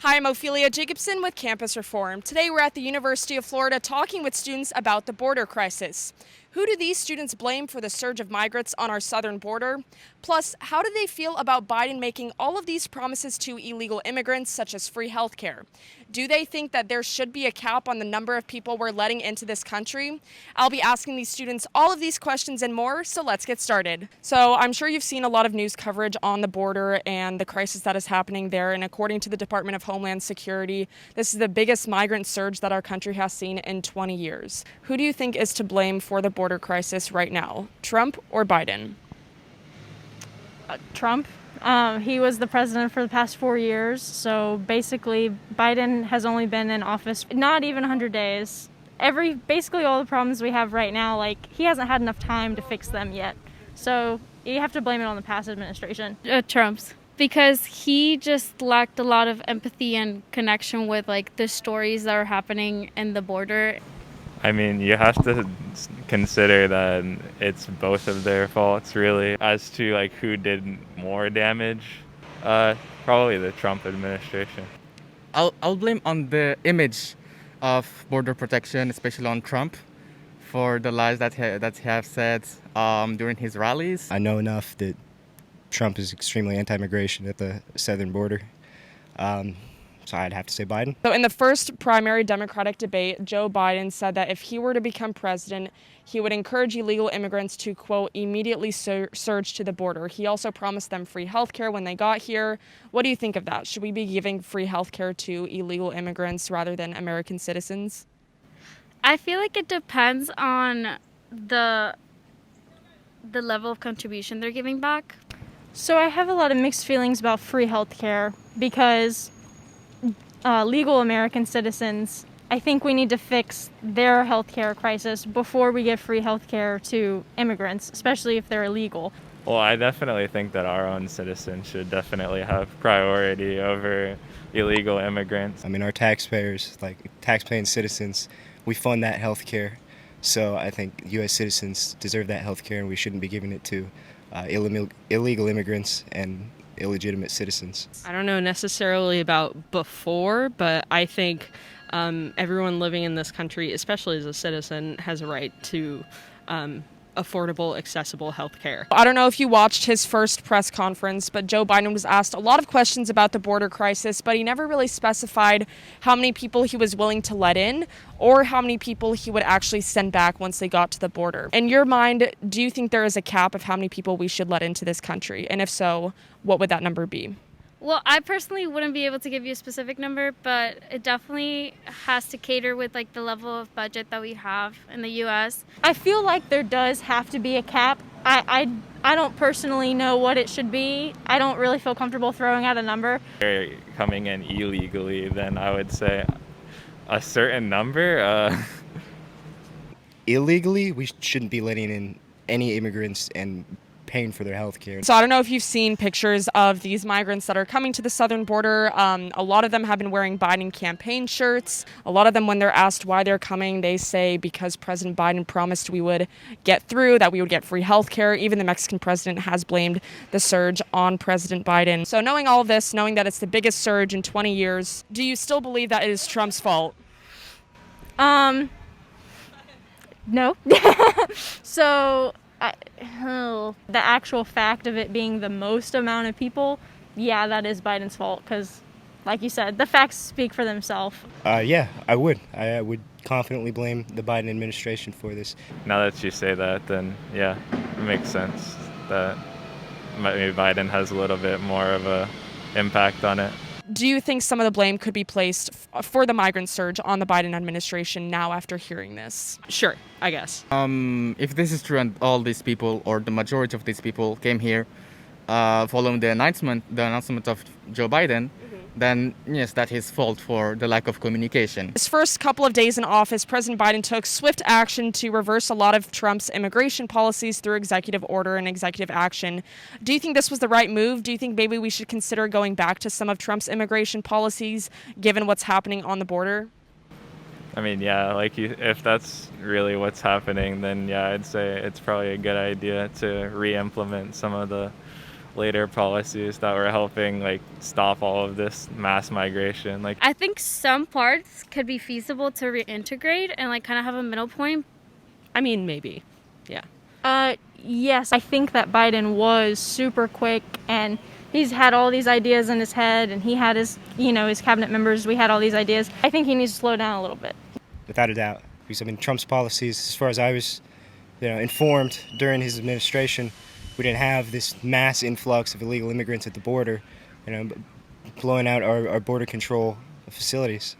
Hi, I'm Ophelia Jacobson with Campus Reform. Today we're at the University of Florida talking with students about the border crisis. Who do these students blame for the surge of migrants on our southern border? Plus, how do they feel about Biden making all of these promises to illegal immigrants, such as free health care? Do they think that there should be a cap on the number of people we're letting into this country? I'll be asking these students all of these questions and more, so let's get started. So I'm sure you've seen a lot of news coverage on the border and the crisis that is happening there, and according to the Department of Homeland Security, this is the biggest migrant surge that our country has seen in 20 years. Who do you think is to blame for the border crisis right now, Trump or Biden? Trump. He was the president for the past 4 years, so basically Biden has only been in office not even 100 days. Basically all the problems we have right now, he hasn't had enough time to fix them yet. So you have to blame it on the past administration. Trump's. Because he just lacked a lot of empathy and connection with the stories that are happening in the border. I mean, you have to consider that it's both of their faults, really. As to who did more damage, probably the Trump administration. I'll blame on the image of border protection, especially on Trump, for the lies that he have said during his rallies. I know enough that Trump is extremely anti-immigration at the southern border. So I'd have to say Biden. So in the first primary Democratic debate, Joe Biden said that if he were to become president, he would encourage illegal immigrants to, quote, immediately surge to the border. He also promised them free health care when they got here. What do you think of that? Should we be giving free health care to illegal immigrants rather than American citizens? I feel like it depends on the level of contribution they're giving back. So I have a lot of mixed feelings about free health care because legal American citizens, I think we need to fix their healthcare crisis before we give free healthcare to immigrants, especially if they're illegal. Well, I definitely think that our own citizens should definitely have priority over illegal immigrants. I mean, our taxpayers, tax-paying citizens, we fund that health care. So I think U.S. citizens deserve that health care, and we shouldn't be giving it to illegal immigrants and illegitimate citizens. I don't know necessarily about before, but I think everyone living in this country, especially as a citizen, has a right to affordable, accessible health care. I don't know if you watched his first press conference, but Joe Biden was asked a lot of questions about the border crisis, but he never really specified how many people he was willing to let in or how many people he would actually send back once they got to the border. In your mind, do you think there is a cap of how many people we should let into this country? And if so, what would that number be? Well, I personally wouldn't be able to give you a specific number, but it definitely has to cater with the level of budget that we have in the U.S. I feel like there does have to be a cap. I don't personally know what it should be. I don't really feel comfortable throwing out a number. If they're coming in illegally, then I would say a certain number. Illegally, we shouldn't be letting in any immigrants and paying for their health care. So I don't know if you've seen pictures of these migrants that are coming to the southern border. A lot of them have been wearing Biden campaign shirts. A lot of them, when they're asked why they're coming, they say because President Biden promised we would get through, that we would get free health care. Even the Mexican president has blamed the surge on President Biden. So knowing all of this, knowing that it's the biggest surge in 20 years, do you still believe that it is Trump's fault? No. So the actual fact of it being the most amount of people, yeah, that is Biden's fault because, like you said, the facts speak for themselves. Yeah, I would. I would confidently blame the Biden administration for this. Now that you say that, then yeah, it makes sense that maybe Biden has a little bit more of a impact on it. Do you think some of the blame could be placed for the migrant surge on the Biden administration now after hearing this? Sure, I guess. If this is true and all these people, or the majority of these people, came here following the announcement of Joe Biden, then yes, that's his fault for the lack of communication. His first couple of days in office, President Biden took swift action to reverse a lot of Trump's immigration policies through executive order and executive action. Do you think this was the right move? Do you think maybe we should consider going back to some of Trump's immigration policies, given what's happening on the border? I mean, yeah, if that's really what's happening, then yeah, I'd say it's probably a good idea to re-implement some of the later policies that were helping like stop all of this mass migration. Like I think some parts could be feasible to reintegrate and like kind of have a middle point. I mean, maybe. Yeah. Yes, I think that Biden was super quick, and he's had all these ideas in his head, and he had his, his cabinet members. We had all these ideas. I think he needs to slow down a little bit. Without a doubt, because I mean Trump's policies, as far as I was, informed during his administration, we didn't have this mass influx of illegal immigrants at the border, blowing out our border control facilities.